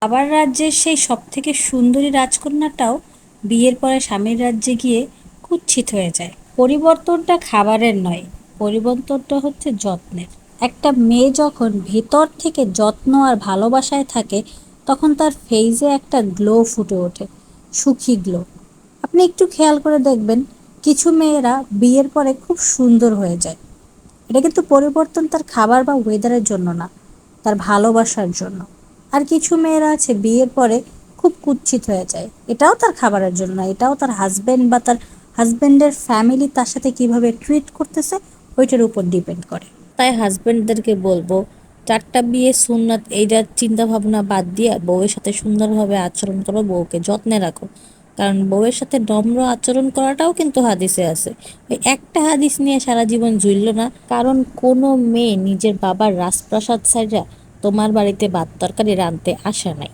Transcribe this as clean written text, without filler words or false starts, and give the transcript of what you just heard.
আবার রাজ্যের সেই সবথেকে সুন্দরী রাজকন্যাটাও বিয়ের পরে স্বামীর রাজ্যে গিয়ে কুৎসিত হয়ে যায়। পরিবর্তনটা খাবারের নয়, পরিবর্তনটা হচ্ছে যত্নের। একটা মেয়ে যখন ভেতর থেকে যত্ন আর ভালোবাসায় থাকে তখন তার ফেইসে একটা গ্লো ফুটে ওঠে, সুখী গ্লো। আপনি একটু খেয়াল করে দেখবেন, কিছু মেয়েরা বিয়ের পরে খুব সুন্দর হয়ে যায়। এটা কিন্তু পরিবর্তন তার খাবার বা ওয়েদারের জন্য না, তার ভালোবাসার জন্য। আর কিছু মেয়েরা আছে বিয়ের পরে খুব কুৎসিত হয়ে যায়, এটাও তার খাবারের জন্য না, এটাও তার হাজবেন্ড বা তার হাজবেন্ডের ফ্যামিলি তার সাথে কিভাবে ট্রিট করতেছে ওইটার উপর ডিপেন্ড করে। তাই হাজবেন্ডদেরকে বলবো, 4টা বিয়ে সুন্নাত এইটার চিন্তা ভাবনা বাদ দিয়ে বউয়ের সাথে সুন্দরভাবে আচরণ করো, বউকে যত্নে রাখো। কারণ বউয়ের সাথে নম্র আচরণ করাটাও কিন্তু হাদিসে আছে। ওই একটা হাদিস নিয়ে সারা জীবন ঝুললো না। কারণ কোনো মেয়ে নিজের বাবার রাজপ্রাসাদ ছাইড়া তোমার বাড়িতে ভাত তরকারি রাঁধতে আসে নাই।